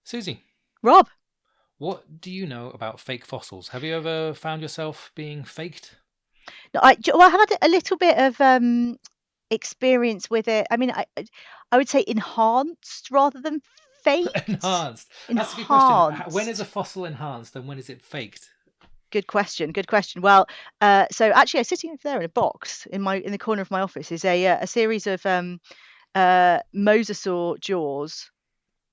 Susie, Rob, what do you know about fake fossils? Have you ever found yourself being faked? no, I have had a little bit of experience with it. I mean, I would say enhanced rather than faked. Enhanced. That's a good question. When is a Enhanced. fossil enhanced and when is it faked? Good question. Good question. Well, so actually, sitting over there in a box in the corner of my office is a series of mosasaur jaws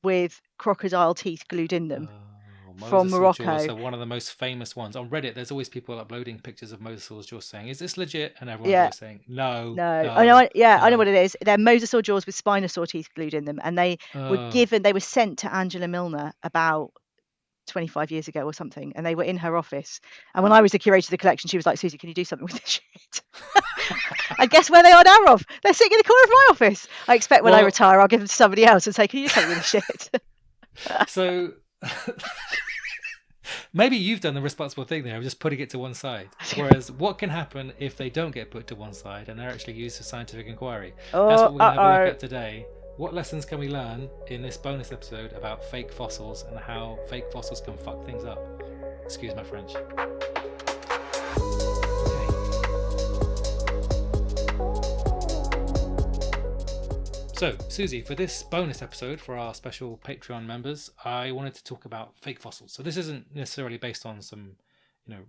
with crocodile teeth glued in them Oh, from mosasaur jaws. Morocco. So one of the most famous ones. On Reddit, there's always people uploading pictures of mosasaur jaws saying, is this legit? And everyone's Yeah. always saying, no, No, I know. no, Yeah, I know no. what it is. They're mosasaur jaws with spinosaur teeth glued in them, and Oh, they were sent to Angela Milner about 25 years ago or something, and they were in her office. And when I was the curator of the collection, she was like, "Susie, can you do something with this shit?" And guess where they are now, Rob? They're sitting in the corner of my office. I expect when I well, retire, I'll give them to somebody else and say, "Can you do something with this shit?" so maybe you've done the responsible thing there of just putting it to one side. Whereas, what can happen if they don't get put to one side and they're actually used for scientific inquiry? That's Oh, what we're going to have a look uh-oh. at today. What lessons can we learn in this bonus episode about fake fossils and how fake fossils can fuck things up? Excuse my French. So, Susie, for this bonus episode for our special Patreon members, I wanted to talk about fake fossils. So this isn't necessarily based on some,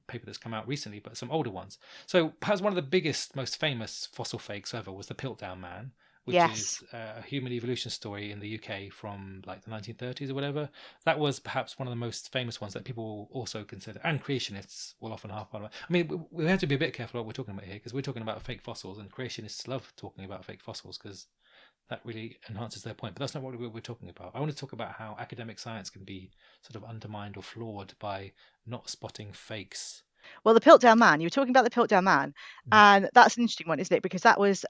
paper that's come out recently, but some older ones. So perhaps one of the biggest, most famous fossil fakes ever was the Piltdown Man, which Yes. is a human evolution story in the UK from like the 1930s or whatever. That was perhaps one of the most famous ones that people also consider, and creationists will often harp on. I mean, we have to be a bit careful what we're talking about here because we're talking about fake fossils, and creationists love talking about fake fossils because that really enhances their point. But that's not what we're talking about. I want to talk about how academic science can be sort of undermined or flawed by not spotting fakes. Well, the Piltdown Man, you were talking about the Piltdown Man, Mm. and that's an interesting one, isn't it? Because that was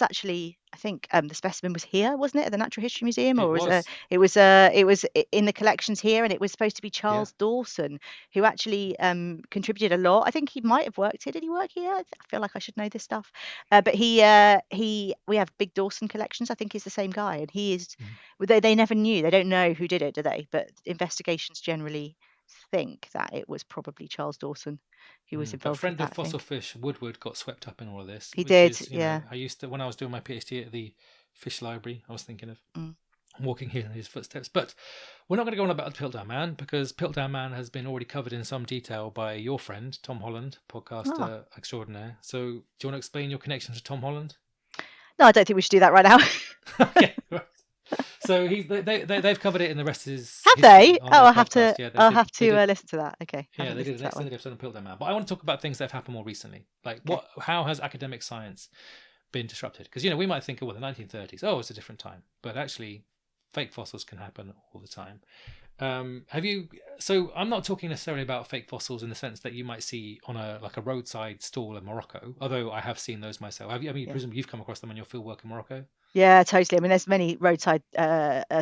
actually, I think, the specimen was here, wasn't it, at the Natural History Museum, It or was, it was in the collections here, and it was supposed to be yeah. Charles Dawson, who actually contributed a lot. I think he might have worked here. Did he work here? I feel like I should know this stuff. But we have big Dawson collections. I think he's the same guy, and he is. Mm. They never knew. They don't know who did it, do they? But investigations generally think that it was probably Charles Dawson who was But involved with friend of that, I fossil think. fish Woodward got swept up in all of this, He which did, is, yeah. I used to when I was doing my PhD at the fish library. I was thinking of Mm. walking here in his footsteps. But we're not going to go on about the Piltdown Man because Piltdown Man has been already covered in some detail by your friend Tom Holland, Ah. podcaster extraordinaire. So, do you want to explain your connection to Tom Holland? No, I don't think we should do that right now. Okay, right. So they've covered it in the rest of his Have history they? on Oh, their podcast. Yeah, I'll have they to did. listen to that. Okay, Yeah, haven't they did listened an to that one. extended episode on Piltdown Man. But I want to talk about things that have happened more recently. Like Okay. how has academic science been disrupted? Because we might think, oh, well, the 1930s, oh, it's a different time, but actually, fake fossils can happen all the time. Have you? So I'm not talking necessarily about fake fossils in the sense that you might see on a roadside stall in Morocco. Although I have seen those myself. Have you? I mean, Yeah. presumably you've come across them in your fieldwork in Morocco. Yeah, totally. I mean, there's many roadside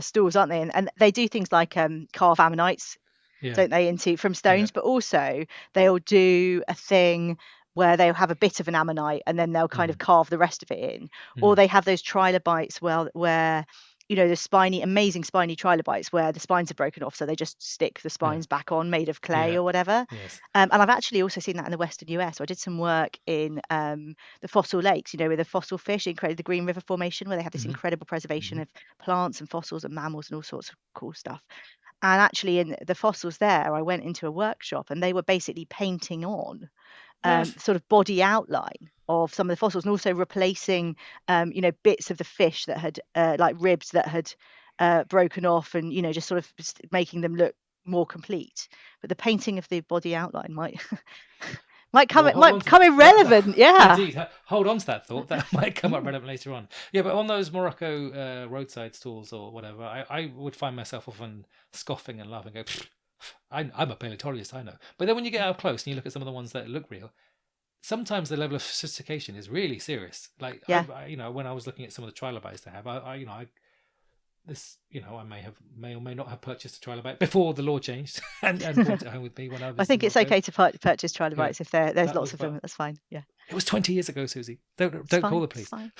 stalls, aren't they? And they do things like carve ammonites, Yeah, don't they, into from yeah. stones, but also they'll do a thing where they'll have a bit of an ammonite and then they'll kind Mm, of carve the rest of it in. Or mm, they have those trilobites where the amazing spiny trilobites where the spines are broken off, so they just stick the yeah, spines back on, made of clay yeah. or whatever. Yes. And I've actually also seen that in the Western US. So I did some work in the fossil lakes, with the fossil fish, the Green River Formation, where they have this Hmm. incredible preservation Hmm. of plants and fossils and mammals and all sorts of cool stuff. And actually, in the fossils there, I went into a workshop and they were basically painting on What? sort of body outline of some of the fossils and also replacing, bits of the fish that had, like ribs that had broken off and, just sort of making them look more complete. But the painting of the body outline might Well, hold on might to become irrelevant. Yeah. indeed, hold on to that thought. That might come up relevant later on. Yeah, but on those Morocco roadside stalls or whatever, I would find myself often scoffing and laughing. Go, I'm a paleontologist, I know. But then when you get up close and you look at some of the ones that look real, sometimes the level of sophistication is really serious. Like Yeah. when I was looking at some of the trilobites they have, I this I may or may not have purchased a trilobite before the law changed and brought it home with me when I I visited think it's Morocco. okay to purchase Yeah, trilobites if there's that lots was of fun. them. That's fine. Yeah, It was 20 years ago, Susie. Don't it's call fine. the It's police. fine.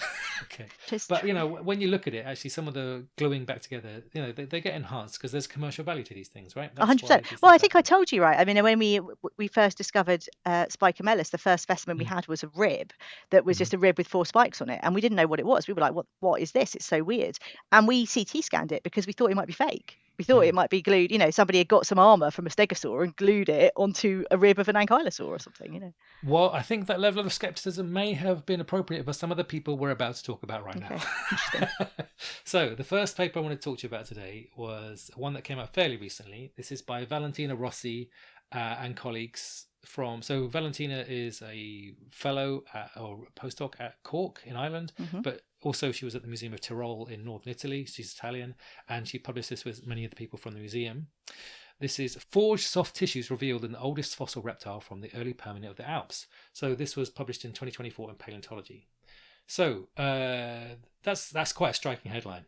Okay, Just but when you look at it, actually, some of the gluing back together, they get enhanced because there's commercial value to these things, right? That's why 100%. these Well, I things think I happen. told you right. I mean, when we first discovered Spicomelis, the first specimen we Mm. had was a rib that was Hmm. just a rib with 4 spikes on it, and we didn't know what it was. We were like, what is this? It's so weird. And we CT scanned it because we thought it might be fake. We thought Mm. it might be glued. Somebody had got some armor from a stegosaur and glued it onto a rib of an ankylosaur or something. Well, I think that level of skepticism may have been appropriate for some of the people we're about to talk about right now. Okay, interesting. So, the first paper I want to talk to you about today was one that came out fairly recently. This is by Valentina Rossi and colleagues So, Valentina is a fellow or postdoc at Cork in Ireland, Hmm. but also she was at the Museum of Tyrol in northern Italy. She's Italian, and she published this with many of the people from the museum. This is forged soft tissues revealed in the oldest fossil reptile from the early Permian of the Alps. So this was published in 2024 in Paleontology. So that's quite a striking headline.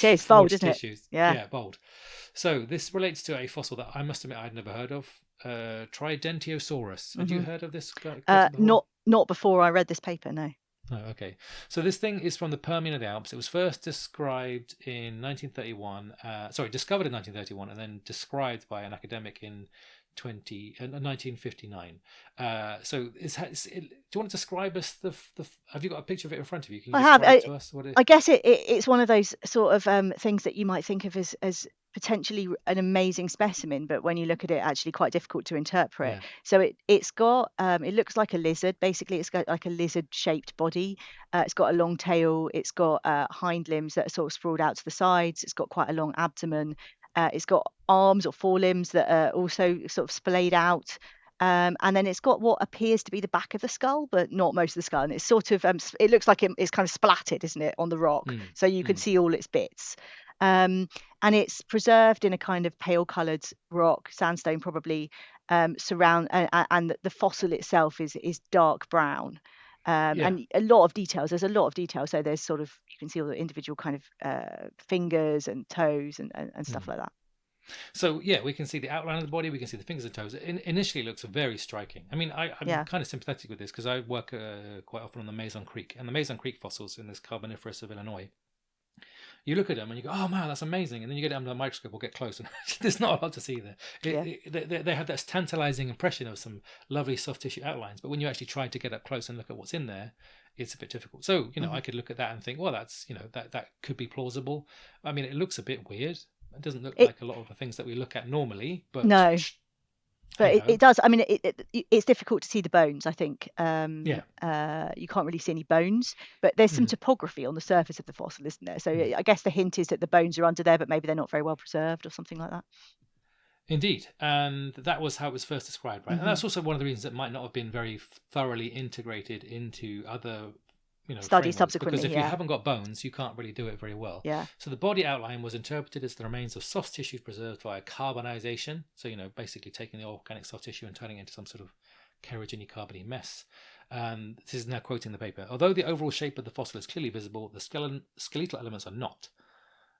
Yeah, it's bold, Forged isn't it? tissues, Yeah. yeah, bold. So this relates to a fossil that I must admit I'd never heard of. Tridentiosaurus. Had you Hmm. heard of this creature before? Not before I read this paper. No. Oh, okay. So this thing is from the Permian of the Alps. It was first described in 1931. Discovered in 1931, and then described by an academic in 1959. Do you want to describe us Have you got a picture of it in front of you? Can you I have. describe to us what it? I guess it's one of those sort of things that you might think of as potentially an amazing specimen, but when you look at it, actually quite difficult to interpret. Yeah. So it's got it looks like a lizard. Basically, it's got like a lizard-shaped body. It's got a long tail. It's got hind limbs that are sort of sprawled out to the sides. It's got quite a long abdomen. It's got arms or forelimbs that are also sort of splayed out. And then it's got what appears to be the back of the skull, but not most of the skull. And it's sort of, it looks like it's kind of splattered, isn't it, on the rock? Mm, So you can mm, see all its bits. And it's preserved in a kind of pale coloured rock, sandstone probably, and the fossil itself is dark brown. yeah. And a lot of details. There's a lot of detail. So there's sort of, you can see all the individual kind of fingers and toes and stuff Mm. like that. So yeah, we can see the outline of the body. We can see the fingers and toes. Initially, it looks very striking. I mean, I'm Yeah. kind of sympathetic with this because I work quite often on the Mason Creek, and the Mason Creek fossils in this Carboniferous of Illinois. You look at them and you go, "Oh man, that's amazing!" And then you get it under the microscope or get close, and there's not a lot to see there. Yeah. They have this tantalizing impression of some lovely soft tissue outlines, but when you actually try to get up close and look at what's in there, it's a bit difficult. So Mhm. I could look at that and think, well, that's that could be plausible. I mean, it looks a bit weird. It doesn't look It like a lot of the things that we look at normally, but No. hey But ho, it does. I mean, it's difficult to see the bones, I think. yeah. You can't really see any bones, but there's some Mm, topography on the surface of the fossil, isn't there? So mm. I guess the hint is that the bones are under there, but maybe they're not very well preserved or something like that. Indeed, and that was how it was first described, right? And Hmm. that's also one of the reasons it might not have been very thoroughly integrated into other, Study frameworks. Because subsequently, if you yeah. haven't got bones, you can't really do it very well. Yeah. So the body outline was interpreted as the remains of soft tissue preserved via carbonization. So basically taking the organic soft tissue and turning it into some sort of kerogeny carbony mess. And this is now quoting the paper. Although the overall shape of the fossil is clearly visible, the skeletal elements are not.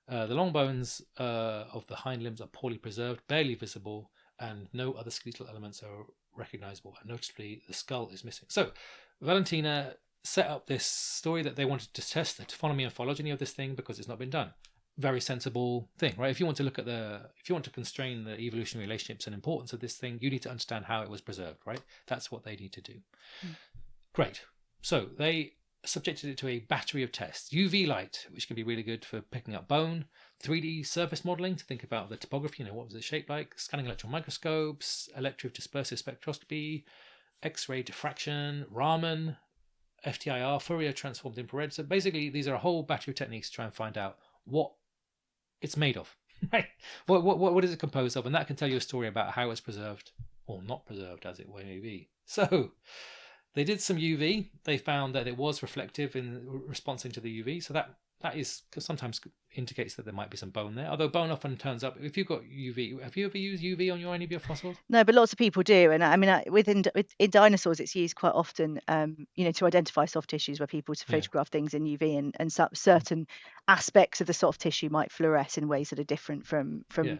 The long bones of the hind limbs are poorly preserved, barely visible, and no other skeletal elements are recognizable. And notably, the skull is missing. So, Valentina set up this story that they wanted to test the taphonomy and phylogeny of this thing because it's not been done. Very sensible thing, right? If you want to constrain the evolutionary relationships and importance of this thing, you need to understand how it was preserved, right? That's what they need to do. Mm. Great. So they subjected it to a battery of tests. UV light, which can be really good for picking up bone, 3D surface modeling to think about the topography, what was it shaped like, scanning electron microscopes, electrodispersive spectroscopy, X-ray diffraction, Raman, FTIR, Fourier transformed infrared. So basically, these are a whole battery of techniques to try and find out what it's made of, right? What is it composed of? And that can tell you a story about how it's preserved or not preserved, as it may be. So they did some UV. They found that it was reflective in responding to the UV. So that is sometimes indicates that there might be some bone there. Although bone often turns up if you've got UV. Have you ever used UV on any of your fossils? No, but lots of people do, and I mean, in dinosaurs, it's used quite often, to identify soft tissues where people to Yeah, photograph things in UV, and certain aspects of the soft tissue might fluoresce in ways that are different from yeah,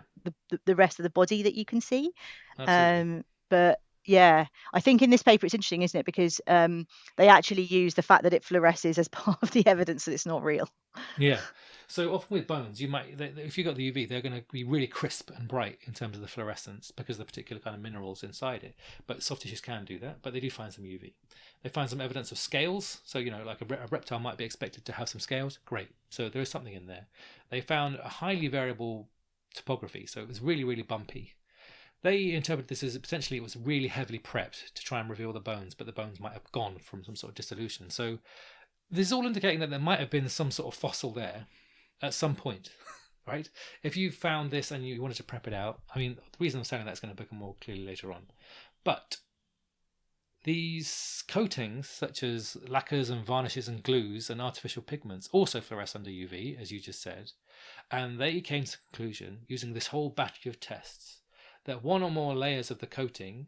the rest of the body that you can see. absolutely. But yeah, I think in this paper it's interesting, isn't it? Because they actually use the fact that it fluoresces as part of the evidence that it's not real. Yeah. So often with bones, you might if you got the UV, they're going to be really crisp and bright in terms of the fluorescence because of the particular kind of minerals inside it. But soft tissues can do that, but they do find some UV. They find some evidence of scales. So like a reptile might be expected to have some scales. Great. So there is something in there. They found a highly variable topography, so it was really really bumpy. They interpreted this as potentially it was really heavily prepped to try and reveal the bones, but the bones might have gone from some sort of dissolution. So this is all indicating that there might have been some sort of fossil there at some point, right? If you found this and you wanted to prep it out, I mean, the reason I'm saying that's going to become more clearly later on. But these coatings, such as lacquers and varnishes and glues and artificial pigments, also fluoresce under UV, as you just said. And they came to the conclusion, using this whole battery of tests, that one or more layers of the coating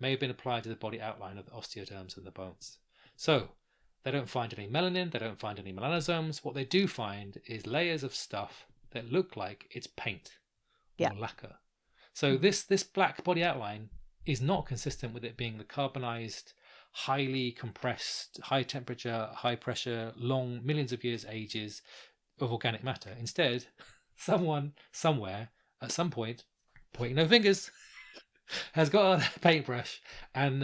may have been applied to the body outline of the osteoderms and the bones. So, they don't find any melanin, they don't find any melanosomes. What they do find is layers of stuff that look like it's paint Yeah. or lacquer. So this black body outline is not consistent with it being the carbonized, highly compressed, high temperature, high pressure, long millions of years ages of organic matter. Instead, someone somewhere at some point, pointing no fingers, has got a paintbrush and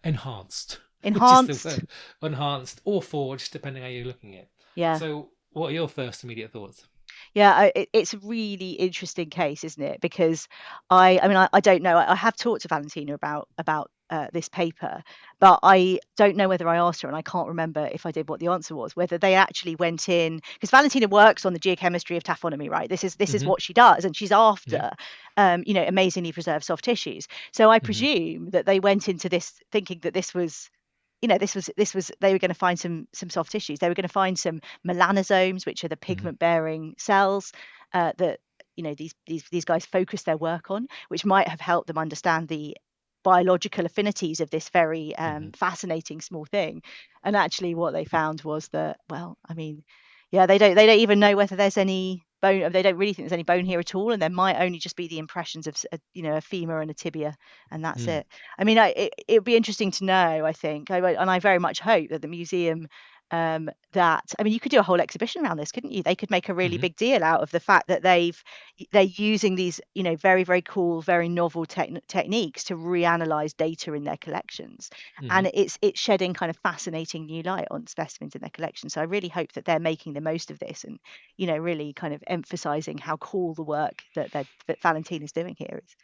enhanced, which is the Enhanced. word, enhanced or forged, depending how you're looking at it. Yeah. So, what are your first immediate thoughts? Yeah, it's a really interesting case, isn't it? Because I don't know. I have talked to Valentina about this paper, but I don't know whether I asked her, and I can't remember if I did what the answer was. Whether they actually went in, because Valentina works on the geochemistry of taphonomy, right? This is Mm-hmm. what she does, and she's Yeah. after, amazingly preserved soft tissues. So I Mm-hmm. presume that they went into this thinking that this was, this was they were going to find some soft tissues. They were going to find some melanosomes, which are the Mm-hmm. pigment bearing cells that these guys focus their work on, which might have helped them understand the biological affinities of this very Mm-hmm. fascinating small thing. And actually what they found was that, well, I mean, yeah, they don't even know whether there's any bone. They don't really think there's any bone here at all, and there might only just be the impressions of a femur and a tibia, and that's Mm. it. I mean, it would be interesting to know, I think, and I very much hope that the museum, I mean, you could do a whole exhibition around this, couldn't you? They could make a really Mm-hmm. big deal out of the fact that they're using these, very, very cool, very novel techniques to reanalyze data in their collections, Mm-hmm. and it's shedding kind of fascinating new light on specimens in their collection. So I really hope that they're making the most of this, and really kind of emphasizing how cool the work that Valentina's doing here is.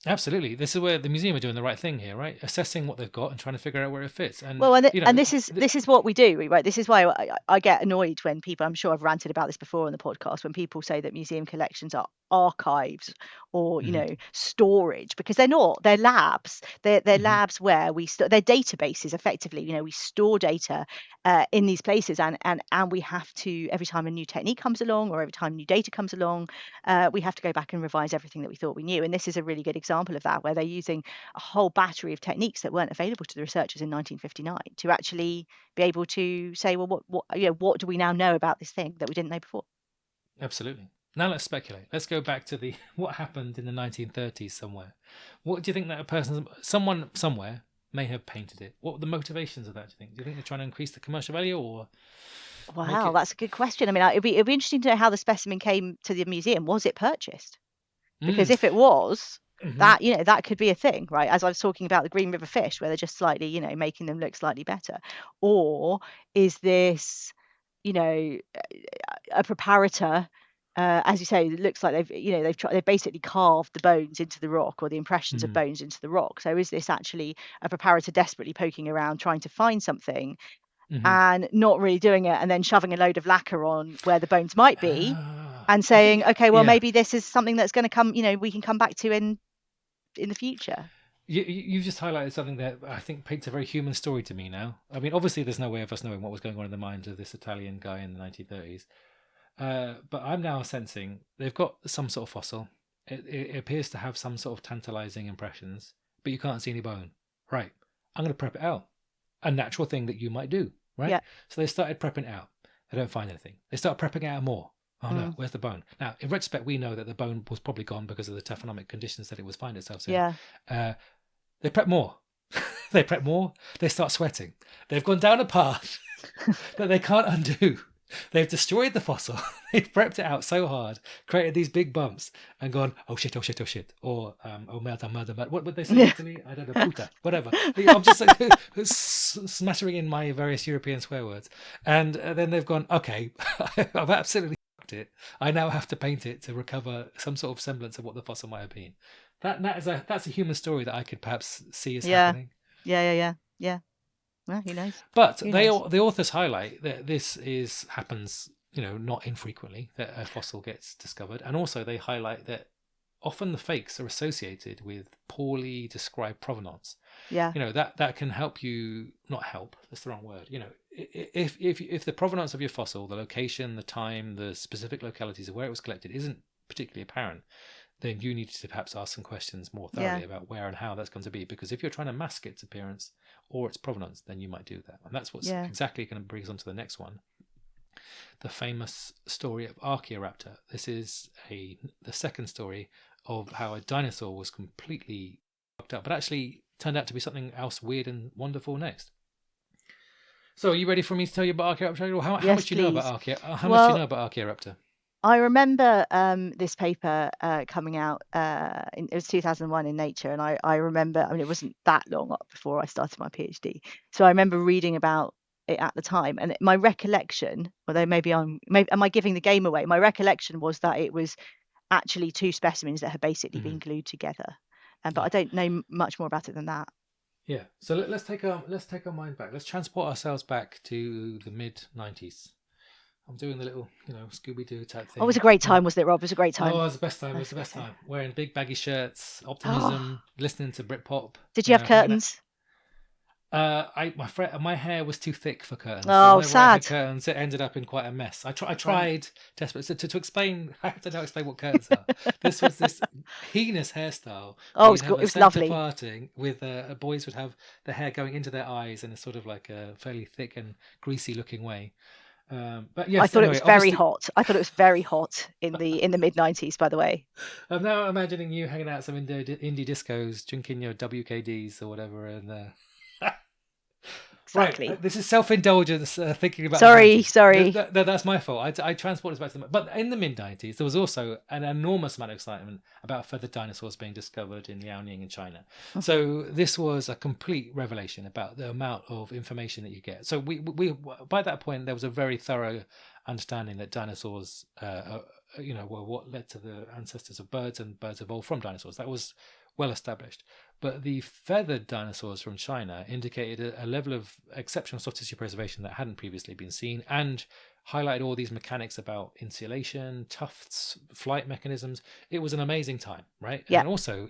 Absolutely. This is where the museum are doing the right thing here, right? Assessing what they've got and trying to figure out where it fits. And Well, and you and know, this is what we do, right? This is why I get annoyed when people. I'm sure I've ranted about this before on the podcast, when people say that museum collections are archives or Mhm. storage, because they're not. They're labs. They're Mhm. labs where they're databases effectively. We store data in these places, and we have to, every time a new technique comes along or every time new data comes along, we have to go back and revise everything that we thought we knew. And this is a really good example of that, where they're using a whole battery of techniques that weren't available to the researchers in 1959 to actually be able to say, well, what do we now know about this thing that we didn't know before? Absolutely. Now let's speculate. Let's go back to the what happened in the 1930s somewhere. What do you think that someone somewhere may have painted it? What were the motivations of that? Do you think? Do you think they're trying to increase the commercial value or make Wow, it? that's a good question. I mean, it'd be interesting to know how the specimen came to the museum. Was it purchased? Because Mm. if it was, Hmm. that could be a thing, right? As I was talking about the Green River fish, where they're just slightly, making them look slightly better. Or is this, you know, a preparator, as you say, it looks like they've basically carved the bones into the rock, or the impressions of Mm. bones into the rock. So is this actually a preparator desperately poking around trying to find something Hmm. and not really doing it, and then shoving a load of lacquer on where the bones might be, and I saying, think okay, well, yeah. maybe this is something that's going to come, we can come back to in the future. You've just highlighted something that I think paints a very human story to me now. I mean, obviously, there's no way of us knowing what was going on in the mind of this Italian guy in the 1930s. But I'm now sensing they've got some sort of fossil. It appears to have some sort of tantalizing impressions, but you can't see any bone. Right. I'm going to prep it out. A natural thing that you might do, right? Yeah. So they started prepping it out. They don't find anything. They start prepping it out more. Oh no, where's the bone? Now, in retrospect, we know that the bone was probably gone because of the taphonomic conditions that it was finding itself in. Yeah. They prep more. They prep more. They start sweating. They've gone down a path that they can't undo. They've destroyed the fossil. They've prepped it out so hard, created these big bumps, and gone, oh shit, oh shit, oh shit, or oh murder, murder, murder. What would they say in Italy? I don't know, puta, whatever. I'm just like smattering in my various European swear words, and then they've gone, okay, I've absolutely fucked it. I now have to paint it to recover some sort of semblance of what the fossil might have been. That's a human story that I could perhaps see as happening. Yeah. Well, who knows? But the authors highlight that this happens, not infrequently, that a fossil gets discovered, and also they highlight that often the fakes are associated with poorly described provenance. Yeah. That can help you, not help. That's the wrong word. If the provenance of your fossil, the location, the time, the specific localities of where it was collected isn't particularly apparent, then you need to perhaps ask some questions more thoroughly about where and how that's going to be. Because if you're trying to mask its appearance or its provenance, then you might do that. And that's what's exactly going to bring us on to the next one. The famous story of Archaeoraptor. This is the second story of how a dinosaur was completely fucked up, but actually turned out to be something else weird and wonderful next. So are you ready for me to tell you about Archaeoraptor? Or how much do you know about Archaeoraptor? I remember this paper coming out, it was 2001 in Nature, and I remember, it wasn't that long before I started my PhD, so I remember reading about it at the time, and my recollection, although maybe am I giving the game away? My recollection was that it was actually two specimens that had basically been glued together, but I don't know much more about it than that. Yeah, so let's take our mind back. Let's transport ourselves back to the mid-90s. I'm doing the little, Scooby-Doo type thing. Oh, it was a great time, wasn't it, Rob? It was a great time. Oh, it was the best time. It was the best time. Wearing big baggy shirts, optimism, listening to Britpop. Did you have curtains? My hair was too thick for curtains. Oh, so sad. I had curtains, it ended up in quite a mess. I tried desperately to explain. I have to now explain what curtains are. This was this heinous hairstyle. Oh, it was lovely. Parting with boys would have the hair going into their eyes in a sort of like a fairly thick and greasy looking way. But yes, I thought it was very hot. I thought it was very hot in the mid-90s, by the way. I'm now imagining you hanging out some indie discos, drinking your WKDs or whatever, and exactly. Right, this is self-indulgence. Thinking about sorry. That's my fault. I transported back to them. But in the mid-90s, there was also an enormous amount of excitement about further dinosaurs being discovered in Liaoning in China. So this was a complete revelation about the amount of information that you get. So we by that point there was a very thorough understanding that dinosaurs, were what led to the ancestors of birds, and birds evolved from dinosaurs. That was well established. But the feathered dinosaurs from China indicated a level of exceptional soft tissue preservation that hadn't previously been seen, and highlighted all these mechanics about insulation, tufts, flight mechanisms. It was an amazing time, right? Yeah. And also,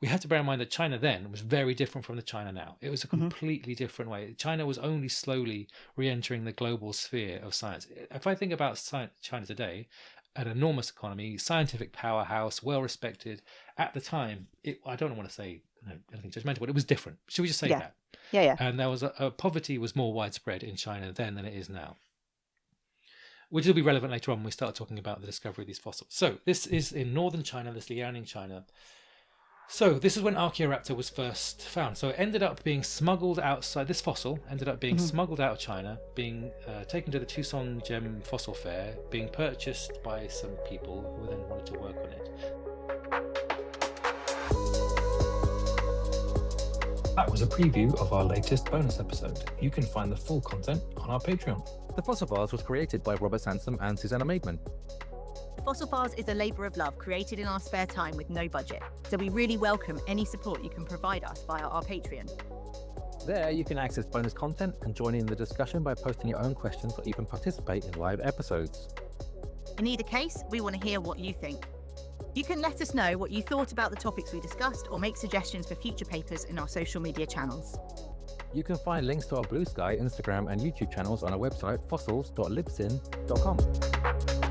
we have to bear in mind that China then was very different from the China now. It was a completely different way. China was only slowly re-entering the global sphere of science. If I think about China today, an enormous economy, scientific powerhouse, well respected. At the time, I don't want to say anything judgmental, but it was different. Should we just say that? Yeah. And there was poverty was more widespread in China then than it is now, which will be relevant later on when we start talking about the discovery of these fossils. So this is in northern China, this Liaoning, China. So this is when Archaeoraptor was first found. So it ended up being smuggled outside. This fossil ended up being smuggled out of China, being taken to the Tucson Gem Fossil Fair, being purchased by some people who then wanted to work on it. That was a preview of our latest bonus episode. You can find the full content on our Patreon. The Fossil Files was created by Robert Sansom and Susanna Maidman. Fossil Files is a labour of love created in our spare time with no budget, so we really welcome any support you can provide us via our Patreon. There you can access bonus content and join in the discussion by posting your own questions or even participate in live episodes. In either case, we want to hear what you think. You can let us know what you thought about the topics we discussed or make suggestions for future papers in our social media channels. You can find links to our Blue Sky, Instagram and YouTube channels on our website fossils.libsyn.com.